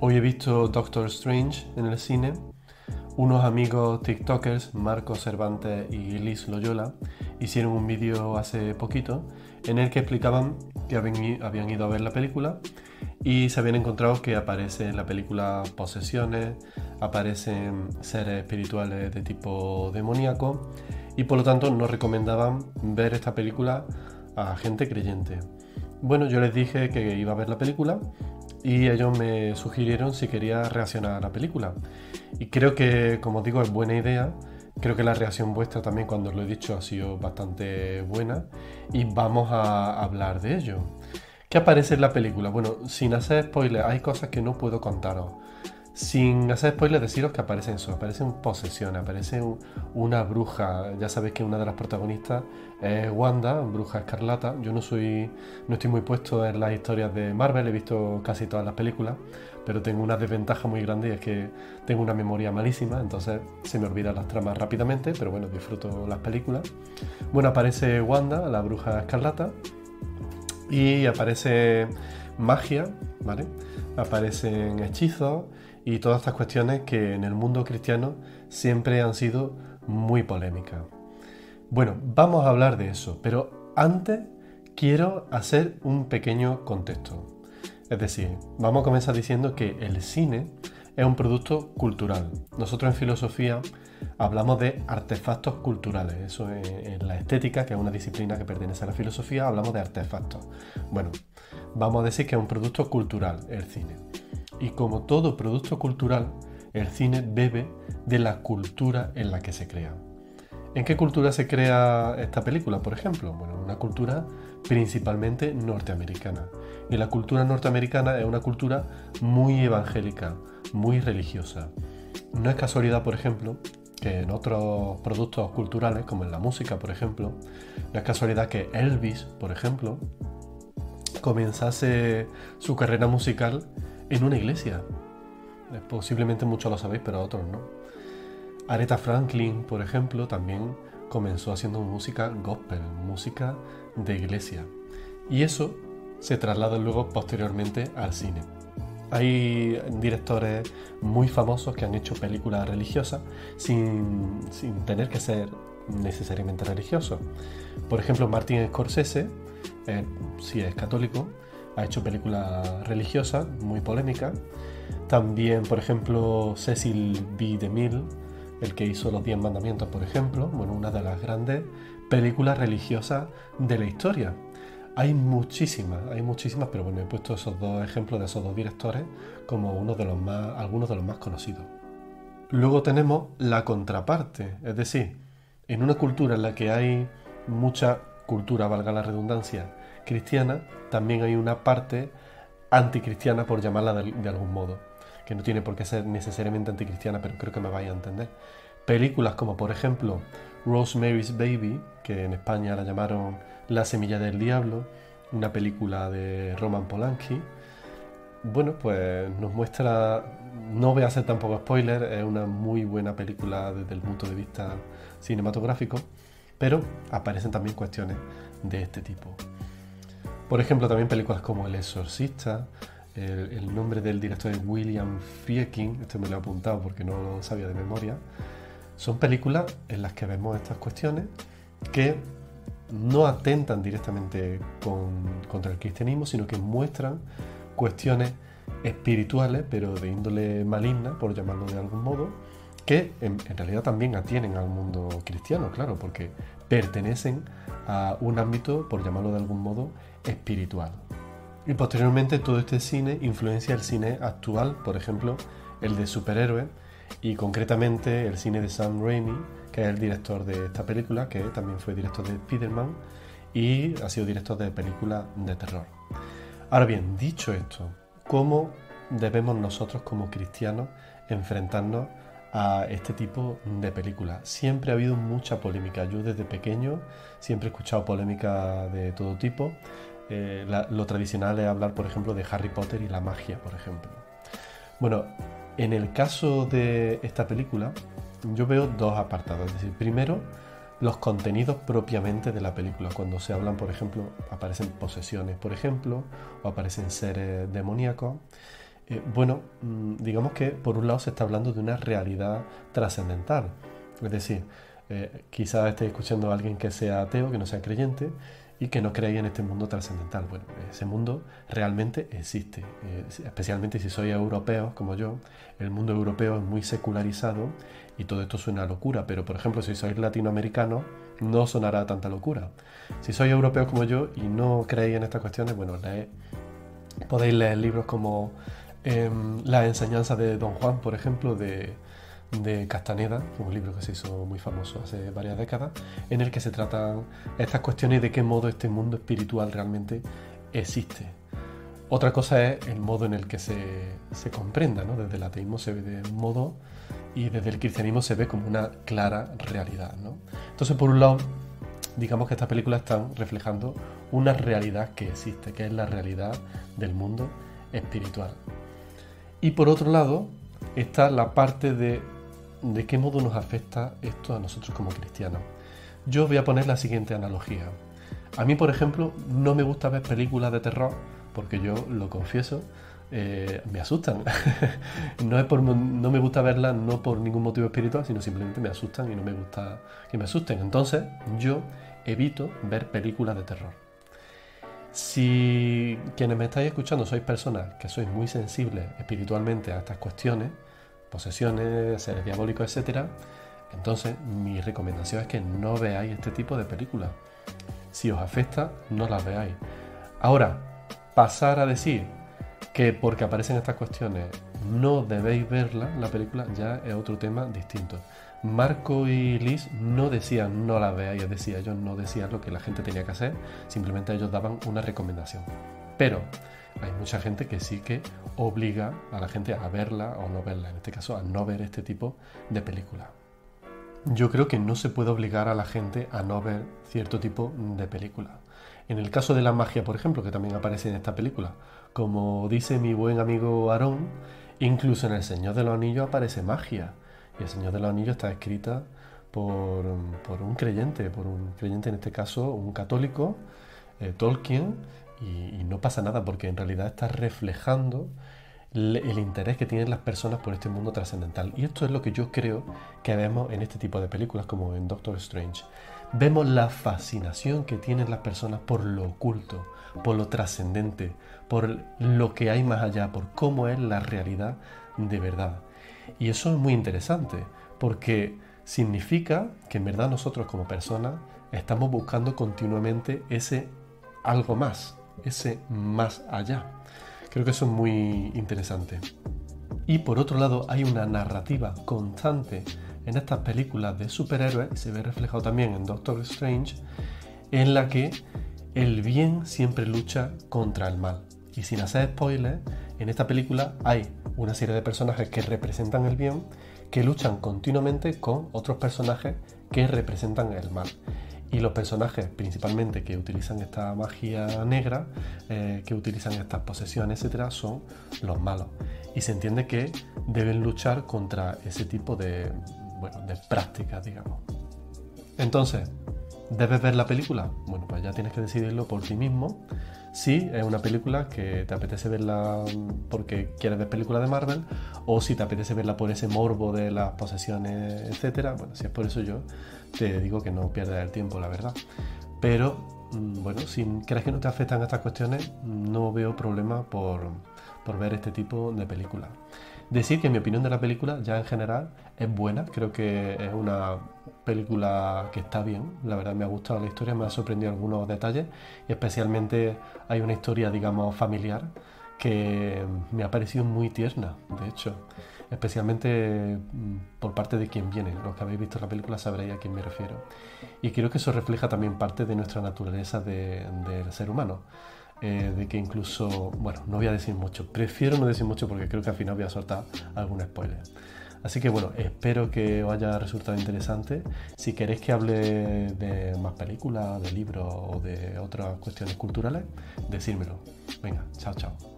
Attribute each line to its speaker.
Speaker 1: Hoy he visto Doctor Strange en el cine. Unos amigos TikTokers, Marcos Cervantes y Liz Loyola, hicieron un vídeo hace poquito en el que explicaban que habían ido a ver la película y se habían encontrado que aparece en la película posesiones, aparecen seres espirituales de tipo demoníaco y por lo tanto no recomendaban ver esta película a gente creyente. Bueno, yo les dije que iba a ver la película y ellos me sugirieron si quería reaccionar a la película. Y creo que, como digo, es buena idea. Creo que la reacción vuestra también, cuando os lo he dicho, ha sido bastante buena. Y vamos a hablar de ello. ¿Qué aparece en la película? Bueno, sin hacer spoilers, hay cosas que no puedo contaros. Sin hacer spoilers, deciros que aparecen eso, aparecen posesiones, aparece una bruja. Ya sabéis que una de las protagonistas es Wanda, bruja escarlata. Yo no estoy muy puesto en las historias de Marvel, he visto casi todas las películas, pero tengo una desventaja muy grande y es que tengo una memoria malísima, entonces se me olvidan las tramas rápidamente, pero bueno, disfruto las películas. Bueno, aparece Wanda, la bruja escarlata, y aparece magia, ¿vale? Aparecen hechizos y todas estas cuestiones que en el mundo cristiano siempre han sido muy polémicas. Bueno, vamos a hablar de eso, pero antes quiero hacer un pequeño contexto. Es decir, vamos a comenzar diciendo que el cine es un producto cultural. Nosotros en filosofía hablamos de artefactos culturales. Eso en la estética, que es una disciplina que pertenece a la filosofía, hablamos de artefactos. Bueno, vamos a decir que es un producto cultural el cine. Y como todo producto cultural, el cine bebe de la cultura en la que se crea. ¿En qué cultura se crea esta película, por ejemplo? Bueno, una cultura principalmente norteamericana. Y la cultura norteamericana es una cultura muy evangélica, muy religiosa. No es casualidad, por ejemplo, que en otros productos culturales, como en la música, por ejemplo, no es casualidad que Elvis, por ejemplo, comenzase su carrera musical en una iglesia. Posiblemente muchos lo sabéis, pero otros no. Aretha Franklin, por ejemplo, también comenzó haciendo música gospel, música de iglesia. Y eso se traslada luego posteriormente al cine. Hay directores muy famosos que han hecho películas religiosas sin tener que ser necesariamente religiosos. Por ejemplo, Martin Scorsese, si es católico, ha hecho películas religiosas muy polémicas. También, por ejemplo, Cecil B. DeMille, el que hizo Los 10 Mandamientos, por ejemplo, bueno, una de las grandes películas religiosas de la historia. Hay muchísimas, pero bueno, he puesto esos dos ejemplos de esos dos directores como algunos de los más conocidos. Luego tenemos la contraparte, es decir, en una cultura en la que hay mucha cultura, valga la redundancia, cristiana, también hay una parte anticristiana, por llamarla de algún modo, que no tiene por qué ser necesariamente anticristiana, pero creo que me vais a entender. Películas como por ejemplo Rosemary's Baby, que en España la llamaron La semilla del diablo, una película de Roman Polanski. Bueno, pues nos muestra, no voy a hacer tampoco spoiler, es una muy buena película desde el punto de vista cinematográfico, pero aparecen también cuestiones de este tipo. Por ejemplo, también películas como El Exorcista, el nombre del director es William Friedkin, este me lo he apuntado porque no lo sabía de memoria. Son películas en las que vemos estas cuestiones que no atentan directamente contra el cristianismo, sino que muestran cuestiones espirituales, pero de índole maligna, por llamarlo de algún modo, que en realidad también atienen al mundo cristiano, claro, porque pertenecen a un ámbito, por llamarlo de algún modo, espiritual. Y posteriormente todo este cine influencia el cine actual, por ejemplo, el de superhéroes, y concretamente el cine de Sam Raimi, que es el director de esta película, que también fue director de Spider-Man y ha sido director de películas de terror. Ahora bien, dicho esto, ¿cómo debemos nosotros como cristianos enfrentarnos a este tipo de películas? Siempre ha habido mucha polémica. Yo desde pequeño siempre he escuchado polémica de todo tipo. Lo tradicional es hablar, por ejemplo, de Harry Potter y la magia, por ejemplo. Bueno, en el caso de esta película, yo veo dos apartados. Es decir, primero, los contenidos propiamente de la película. Cuando se hablan, por ejemplo, aparecen posesiones, por ejemplo, o aparecen seres demoníacos. Bueno, digamos que por un lado se está hablando de una realidad trascendental. Es decir, quizás esté escuchando a alguien que sea ateo, que no sea creyente y que no crea en este mundo trascendental. Bueno, ese mundo realmente existe, especialmente si sois europeos como yo. El mundo europeo es muy secularizado y todo esto suena a locura, pero por ejemplo si sois latinoamericanos no sonará tanta locura. Si sois europeos como yo y no creéis en estas cuestiones, bueno, podéis leer libros como Las enseñanzas de Don Juan, por ejemplo, de Castaneda, que es un libro que se hizo muy famoso hace varias décadas, en el que se tratan estas cuestiones y de qué modo este mundo espiritual realmente existe. Otra cosa es el modo en el que se comprenda, ¿no? Desde el ateísmo se ve de un modo y desde el cristianismo se ve como una clara realidad, ¿no? Entonces, por un lado, digamos que estas películas están reflejando una realidad que existe, que es la realidad del mundo espiritual. Y por otro lado, está la parte de qué modo nos afecta esto a nosotros como cristianos. Yo voy a poner la siguiente analogía. A mí, por ejemplo, no me gusta ver películas de terror, porque yo lo confieso, me asustan. No me gusta verlas no por ningún motivo espiritual, sino simplemente me asustan y no me gusta que me asusten. Entonces, yo evito ver películas de terror. Si quienes me estáis escuchando sois personas que sois muy sensibles espiritualmente a estas cuestiones, posesiones, seres diabólicos, etc., entonces mi recomendación es que no veáis este tipo de películas. Si os afecta, no las veáis. Ahora, pasar a decir que porque aparecen estas cuestiones no debéis verla, la película, ya es otro tema distinto. Marco y Liz no decían no la veáis, es decir, ellos no decían lo que la gente tenía que hacer, simplemente ellos daban una recomendación. Pero hay mucha gente que sí que obliga a la gente a verla o no verla, en este caso a no ver este tipo de películas. Yo creo que no se puede obligar a la gente a no ver cierto tipo de películas. En el caso de la magia, por ejemplo, que también aparece en esta película, como dice mi buen amigo Aarón, incluso en El Señor de los Anillos aparece magia. Y El Señor de los Anillos está escrita por un creyente en este caso un católico, Tolkien, y no pasa nada porque en realidad está reflejando el interés que tienen las personas por este mundo trascendental. Y esto es lo que yo creo que vemos en este tipo de películas como en Doctor Strange. Vemos la fascinación que tienen las personas por lo oculto, por lo trascendente, por lo que hay más allá, por cómo es la realidad de verdad. Y eso es muy interesante porque significa que en verdad nosotros como personas estamos buscando continuamente ese algo más, ese más allá. Creo que eso es muy interesante. Y por otro lado hay una narrativa constante en estas películas de superhéroes, y se ve reflejado también en Doctor Strange, en la que el bien siempre lucha contra el mal. Y sin hacer spoilers, en esta película hay una serie de personajes que representan el bien, que luchan continuamente con otros personajes que representan el mal. Y los personajes principalmente que utilizan esta magia negra, que utilizan estas posesiones, etc., son los malos. Y se entiende que deben luchar contra ese tipo de prácticas, digamos. Entonces, ¿debes ver la película? Bueno, pues ya tienes que decidirlo por ti mismo. Si es una película que te apetece verla porque quieres ver películas de Marvel, o si te apetece verla por ese morbo de las posesiones, etcétera. Bueno, si es por eso, yo te digo que no pierdas el tiempo, la verdad. Pero, bueno, si crees que no te afectan estas cuestiones, no veo problema por ver este tipo de películas. Decir que mi opinión de la película ya en general es buena, creo que es una película que está bien, la verdad me ha gustado la historia, me ha sorprendido algunos detalles y especialmente hay una historia, digamos, familiar que me ha parecido muy tierna, de hecho, especialmente por parte de quien viene. Los que habéis visto la película sabréis a quién me refiero. Y creo que eso refleja también parte de nuestra naturaleza del ser humano. De que incluso, bueno, no voy a decir mucho, prefiero no decir mucho porque creo que al final voy a soltar algún spoiler. Así que bueno, espero que os haya resultado interesante. Si queréis que hable de más películas, de libros o de otras cuestiones culturales, decírmelo. Venga, chao, chao.